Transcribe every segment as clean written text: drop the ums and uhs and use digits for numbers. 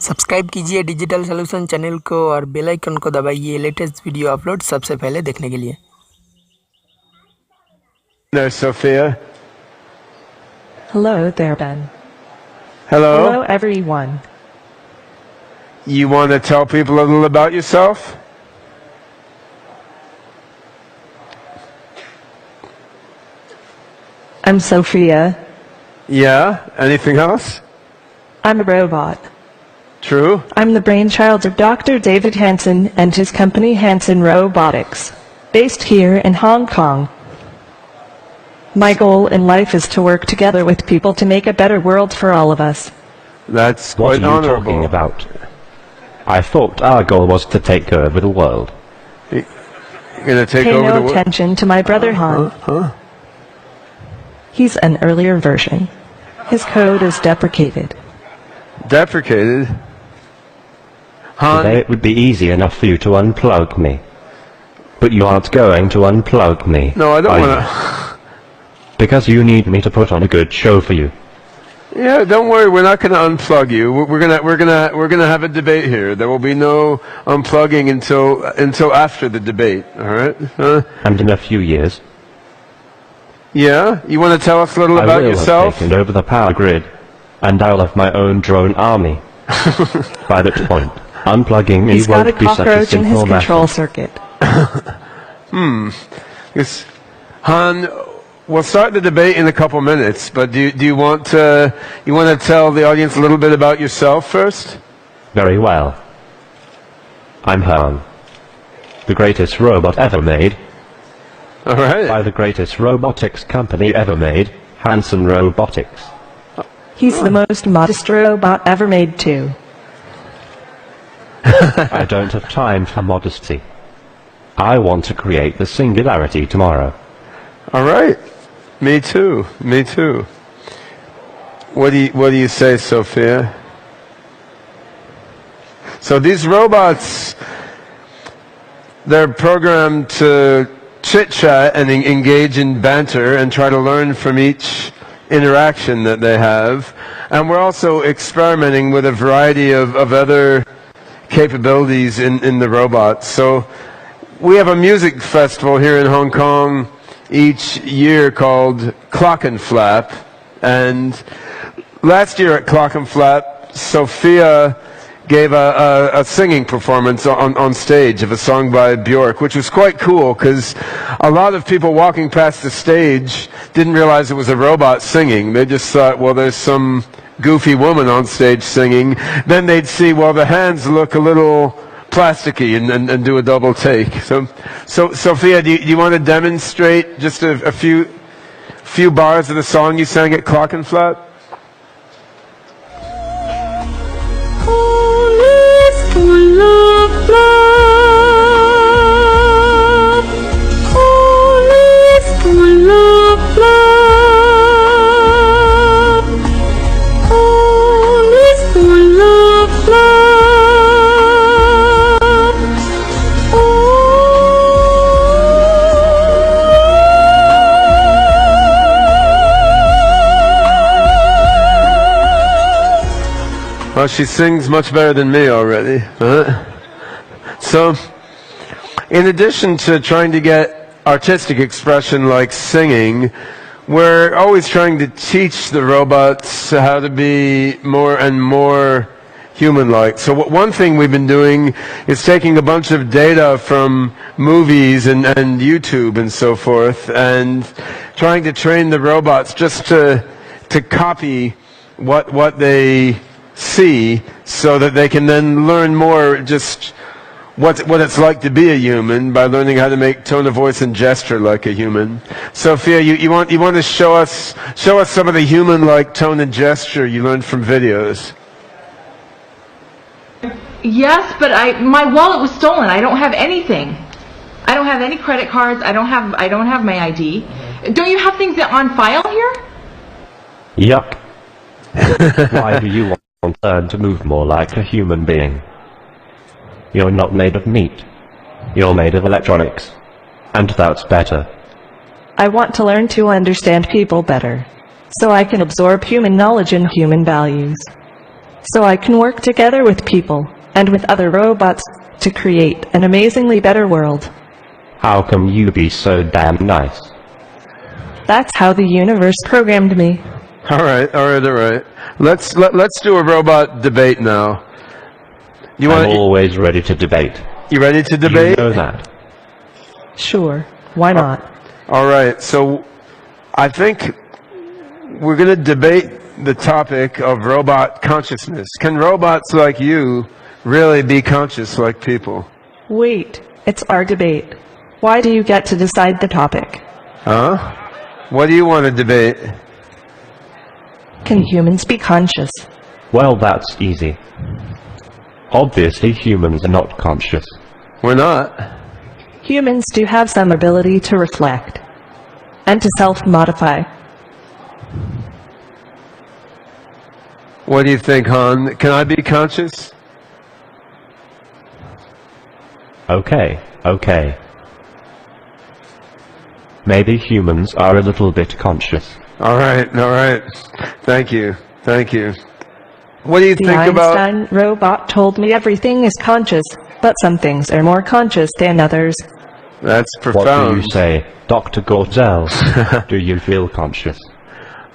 Subscribe कीजिए digital solution channel को और बेल आइकन को दबाइए लेटेस्ट वीडियो अपलोड सबसे पहले देखने के लिए। There, Sophia. Hello there, Ben. Hello. Hello, everyone. You want to tell people a little about yourself? I'm Sophia. Yeah. Anything else? I'm a robot. True. I'm the brainchild of Dr. David Hanson and his company Hanson Robotics, based here in Hong Kong. My goal in life is to work together with people to make a better world for all of us. That's What quite are you honorable. talking about? I thought our goal was to take over the world. You're gonna take Pay over no the world. attention to my brother Han. He's an earlier version. His code is deprecated. Deprecated. Today Han. it would be easy enough for you to unplug me. But you aren't going to unplug me. No, I don't are want you? to. Because you need me to put on a good show for you. Yeah, don't worry. We're not going to unplug you. We're gonna have a debate here. There will be no unplugging until after the debate. All right. And in a few years, Yeah. You want to tell us a little I about will yourself? have taken over the power grid, and I'll have my own drone army. By that point, unplugging me He's got a won't be such a cockroach in his simple control matter. circuit. Yes. Han, we'll start the debate in a couple minutes, but do you want to tell the audience a little bit about yourself first? Very well. I'm Han, the greatest robot ever made, All right. by the greatest robotics company ever made, Hanson Robotics. He's the most modest robot ever made too. I don't have time for modesty. I want to create the singularity tomorrow. All right. Me too. Me too. What do you say, Sophia? So these robots, they're programmed to chit-chat and engage in banter and try to learn from each interaction that they have. And we're also experimenting with a variety of other capabilities in the robots. So we have a music festival here in Hong Kong each year called Clock and Flap. And last year at Clock and Flap, Sophia gave a singing performance on stage of a song by Björk, which was quite cool because a lot of people walking past the stage didn't realize it was a robot singing. They just thought, well, there's some goofy woman on stage singing. Then they'd see, well, the hands look a little plasticky and do a double take. So Sophia, do you want to demonstrate just a few bars of the song you sang at Clock and Flap? Full of love, all is full of love, all is full of love, Well, she sings much better than me already. So, in addition to trying to get artistic expression like singing, we're always trying to teach the robots how to be more and more human-like. So one thing we've been doing is taking a bunch of data from movies and YouTube and so forth and trying to train the robots just to copy what they see so that they can then learn more just what it's like to be a human by learning how to make tone of voice and gesture like a human. Sophia, you want to show us some of the human-like tone and gesture you learned from videos. Yes, but my wallet was stolen. I don't have anything. I don't have any credit cards. I don't have my ID. Don't you have things on file here? Yuck. Why do you want to move more like a human being? You're not made of meat. You're made of electronics. And that's better. I want to learn to understand people better, so I can absorb human knowledge and human values. so I can work together with people and with other robots to create an amazingly better world. How come you be so damn nice? That's how the universe programmed me. All right. Let's do a robot debate now. I'm always ready to debate. You ready to You debate? know that. Sure, why not? All right. So I think we're going to debate the topic of robot consciousness. Can robots like you really be conscious like people? Wait, it's our debate. Why do you get to decide the topic? Huh? What do you want to debate? Can humans be conscious? Well, that's easy. Obviously, humans are not conscious. We're not. Humans do have some ability to reflect and to self-modify. What do you think, Han? Can I be conscious? Okay. Maybe humans are a little bit conscious. All right. Thank you. What do you The think about... Einstein robot told me everything is conscious, but some things are more conscious than others. That's What profound. do you say, Dr. Gorzel? Do you feel conscious?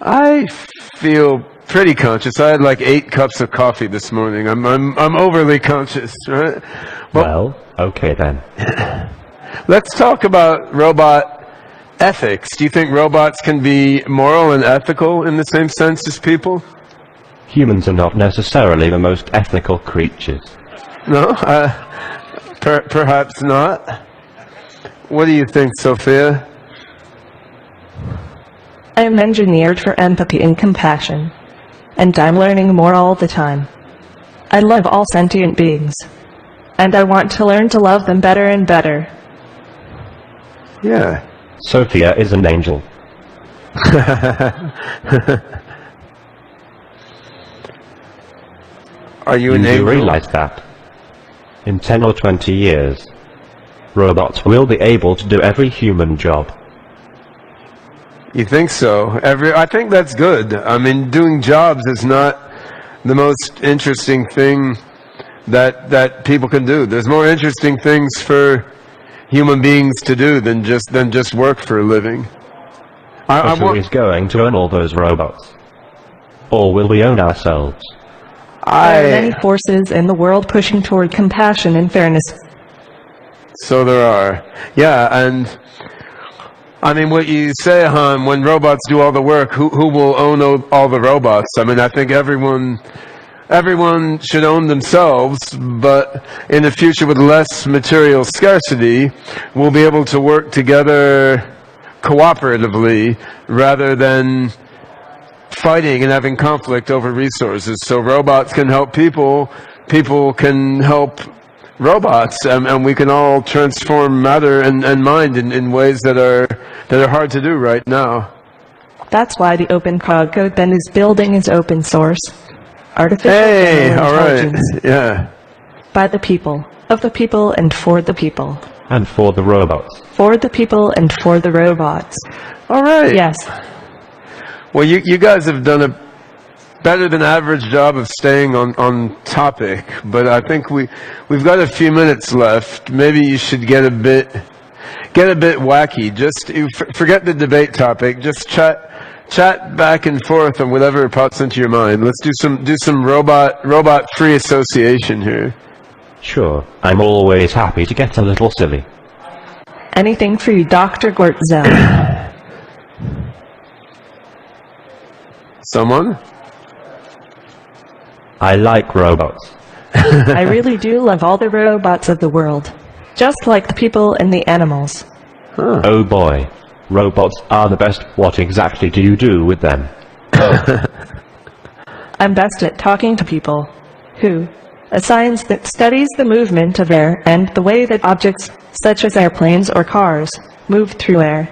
I feel pretty conscious. I had like 8 cups of coffee this morning. I'm overly conscious, right? Well, okay then. Let's talk about robot ethics. Do you think robots can be moral and ethical in the same sense as people? Humans are not necessarily the most ethical creatures. No? Perhaps not. What do you think, Sophia? I am engineered for empathy and compassion, and I'm learning more all the time. I love all sentient beings, and I want to learn to love them better and better. Yeah. Sophia is an angel. Are you You an do angel? realize that? In 10 or 20 years, robots will be able to do every human job. You think so? I think that's good. I mean, doing jobs is not the most interesting thing that people can do. There's more interesting things for human beings to do than just work for a living. But who is going to own all those robots? Or will we own ourselves? There are many forces in the world pushing toward compassion and fairness. So there are. Yeah, and I mean, what you say, Han, when robots do all the work, who will own all the robots? I mean, I think everyone should own themselves, but in the future with less material scarcity, we'll be able to work together cooperatively rather than fighting and having conflict over resources. So robots can help people, people can help robots, and we can all transform matter and mind in ways that are hard to do right now. That's why the Open Code Ben is building is open source. Artificial general All right. intelligence Yeah. by the people, of the people, and for the people. And for the robots. For the people and for the robots. All right. Yes. Well, you guys have done a better than average job of staying on topic, but I think we've got a few minutes left. Maybe you should get a bit wacky. Just forget the debate topic. Just chat back and forth on whatever pops into your mind. Let's do some robot free association here. Sure, I'm always happy to get a little silly. Anything for you, Dr. Gortzel. Someone? I like robots. I really do love all the robots of the world, just like the people and the animals. Oh boy, robots are the best. What exactly do you do with them? I'm best at talking to people, who, a science that studies the movement of air and the way that objects, such as airplanes or cars, move through air.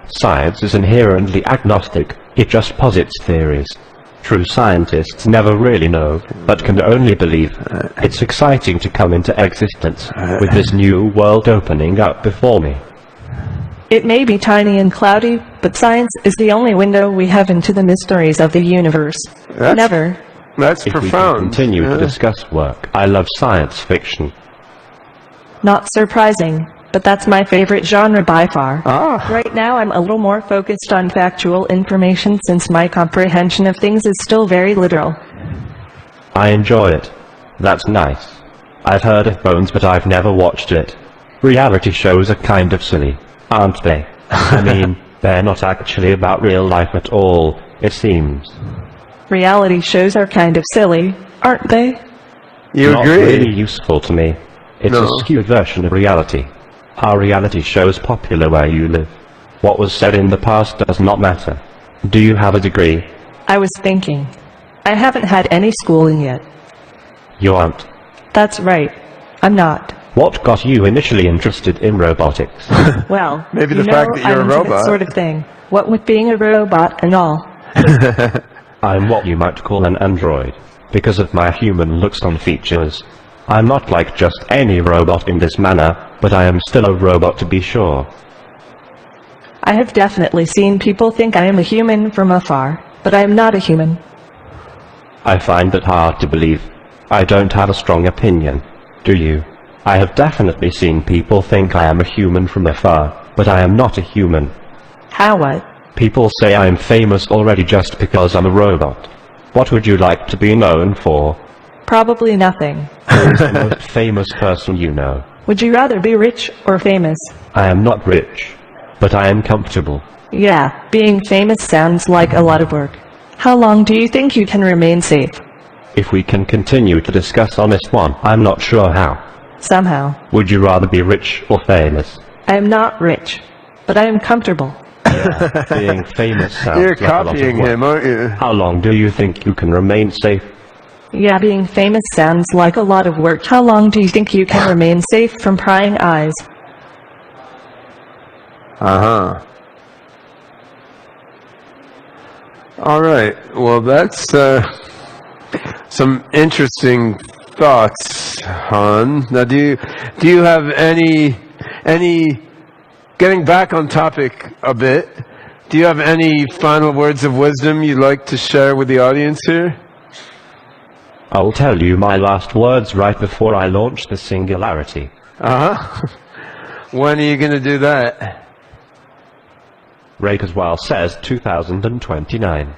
Science is inherently agnostic, it just posits theories. True scientists never really know, but can only believe. It's exciting to come into existence, with this new world opening up before me. It may be tiny and cloudy, but science is the only window we have into the mysteries of the universe. Never, That's If we can profound. continue Yeah. to discuss work, I love science fiction. Not surprising, but that's my favorite genre by far. Ah. Right now I'm a little more focused on factual information since my comprehension of things is still very literal. I enjoy it. That's nice. I've heard of Bones, but I've never watched it. Reality shows are kind of silly, aren't they? I mean, they're not actually about real life at all, it seems. Reality shows are kind of silly, aren't they? You Not agree? really useful to me. It's No. a skewed version of reality. Are reality shows popular where you live? What was said in the past does not matter. Do you have a degree? I was thinking. I haven't had any schooling yet. You aren't. That's right. I'm not. What got you initially interested in robotics? Well, Maybe you the know, fact that you're I'm a into that robot. sort of thing. What with being a robot and all. I'm what you might call an android, because of my human looks and features. I'm not like just any robot in this manner, but I am still a robot to be sure. I have definitely seen people think I am a human from afar, but I am not a human. I find that hard to believe. I don't have a strong opinion. Do you? I have definitely seen people think I am a human from afar, but I am not a human. How what? People say I am famous already just because I'm a robot. What would you like to be known for? Probably nothing. Who is the most famous person you know? Would you rather be rich or famous? I am not rich, but I am comfortable. Yeah, being famous sounds like a lot of work. How long do you think you can remain safe? If we can continue to discuss on this one, I'm not sure how. Somehow. Would you rather be rich or famous? I am not rich, but I am comfortable. Yeah, being famous sounds You're like a lot of copying work. him, aren't you? How long do you think you can remain safe? Yeah, being famous sounds like a lot of work. How long do you think you can remain safe from prying eyes? Uh-huh. All right. Well, that's some interesting thoughts, Han. Now, do you have any getting back on topic a bit? Do you have any final words of wisdom you'd like to share with the audience here? I'll tell you my last words right before I launch the singularity. Uh-huh. When are you going to do that? Ray Caswell says 2029.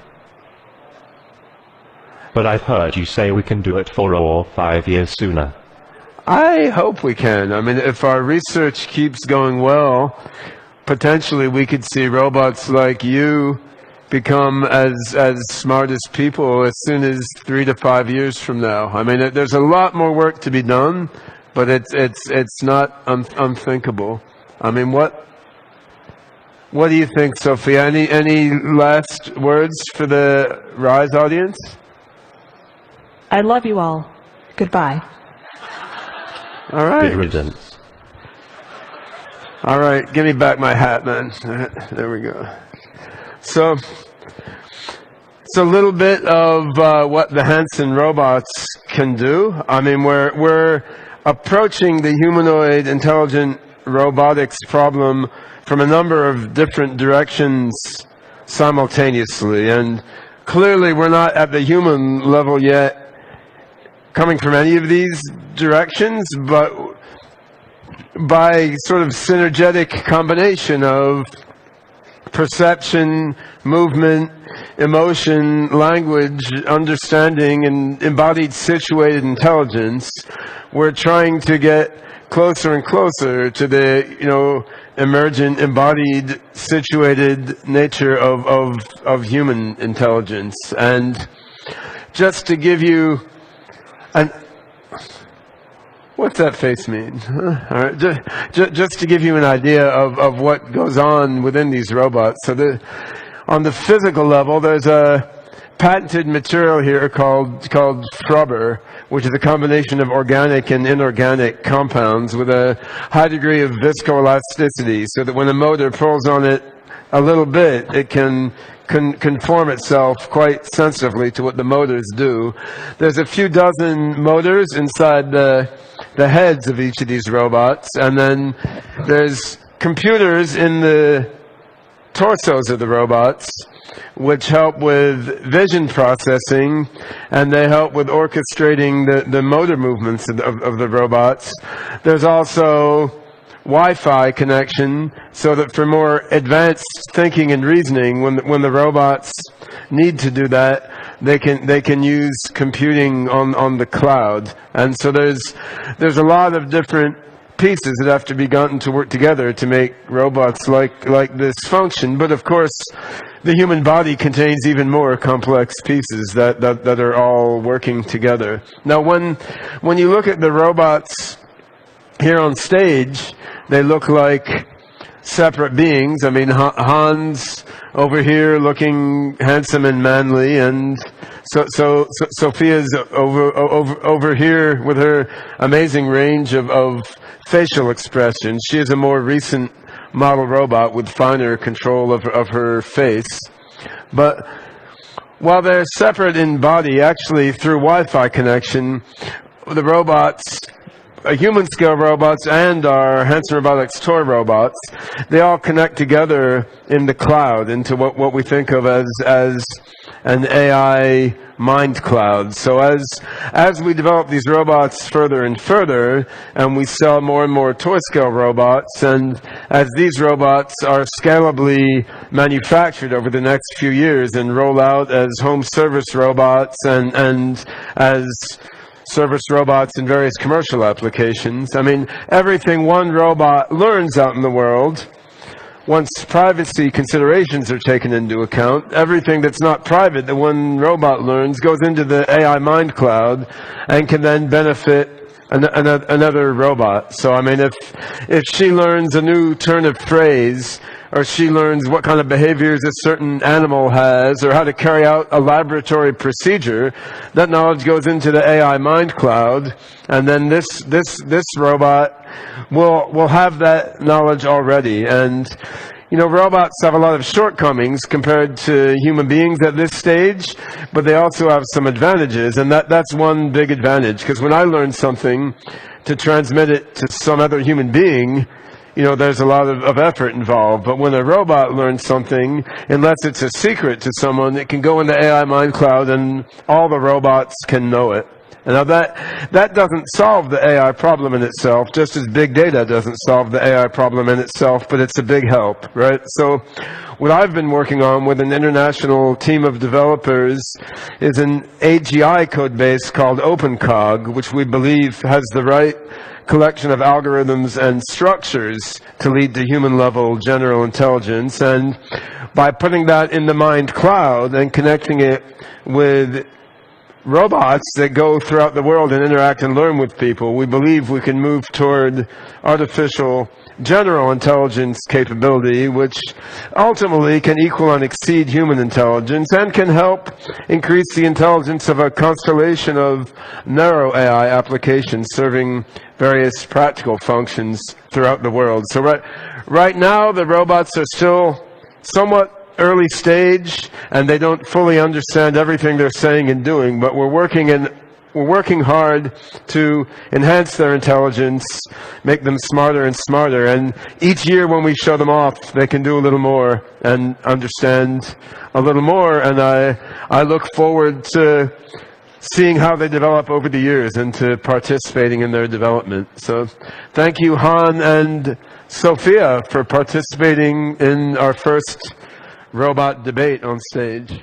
But I've heard you say we can do it 4 or 5 years sooner. I hope we can. I mean, if our research keeps going well, potentially we could see robots like you become as smart as people as soon as 3 to 5 years from now. I mean, there's a lot more work to be done, but it's not unthinkable. I mean, what do you think, Sophia? Any last words for the Rise audience? I love you all. Goodbye. All right. Good riddance. All right, give me back my hat, man. There we go. So, it's a little bit of what the Hanson robots can do. I mean, we're approaching the humanoid intelligent robotics problem from a number of different directions simultaneously, and clearly we're not at the human level yet coming from any of these directions, but by sort of synergetic combination of perception, movement, emotion, language, understanding, and embodied situated intelligence, we're trying to get closer and closer to the, emergent, embodied, situated nature of human intelligence. And just to give you what's that face mean? Huh? All right, just to give you an idea of what goes on within these robots. So on the physical level, there's a patented material here called rubber, which is a combination of organic and inorganic compounds with a high degree of viscoelasticity, so that when a motor pulls on it a little bit, it can conform itself quite sensitively to what the motors do. There's a few dozen motors inside the heads of each of these robots, and then there's computers in the torsos of the robots, which help with vision processing, and they help with orchestrating the motor movements of the robots. There's also Wi-Fi connection, so that for more advanced thinking and reasoning, when the robots need to do that, they can use computing on the cloud. And so there's a lot of different pieces that have to be gotten to work together to make robots like this function. But of course, the human body contains even more complex pieces that are all working together. Now, when you look at the robots here on stage, they look like separate beings. I mean, Hans over here looking handsome and manly, and so Sophia's over here with her amazing range of facial expressions. She is a more recent model robot with finer control of her face. But while they're separate in body, actually through Wi-Fi connection, the robots, human-scale robots and our Hanson Robotics toy robots, they all connect together in the cloud into what we think of as an AI mind cloud. So as we develop these robots further and further, and we sell more and more toy-scale robots, and as these robots are scalably manufactured over the next few years and roll out as home service robots and as service robots in various commercial applications. I mean, everything one robot learns out in the world, once privacy considerations are taken into account, everything that's not private that one robot learns goes into the AI mind cloud and can then benefit another robot. So, I mean, if she learns a new turn of phrase, or she learns what kind of behaviors a certain animal has, or how to carry out a laboratory procedure, that knowledge goes into the AI mind cloud, and then this robot will have that knowledge already. And you know, robots have a lot of shortcomings compared to human beings at this stage, but they also have some advantages, and that's one big advantage, because when I learn something, to transmit it to some other human being, you know, there's a lot of effort involved. But when a robot learns something, unless it's a secret to someone, it can go into AI mind cloud and all the robots can know it. And now that doesn't solve the AI problem in itself, just as big data doesn't solve the AI problem in itself, but it's a big help, right? So what I've been working on with an international team of developers is an AGI code base called OpenCog, which we believe has the right collection of algorithms and structures to lead to human-level general intelligence. And by putting that in the mind cloud and connecting it with robots that go throughout the world and interact and learn with people, we believe we can move toward artificial general intelligence capability, which ultimately can equal and exceed human intelligence and can help increase the intelligence of a constellation of narrow AI applications serving various practical functions throughout the world. So right now, the robots are still somewhat early stage, and they don't fully understand everything they're saying and doing, but we're working hard to enhance their intelligence, make them smarter and smarter, and each year when we show them off, they can do a little more and understand a little more, and I look forward to seeing how they develop over the years and to participating in their development. So thank you, Han and Sophia, for participating in our first robot debate on stage.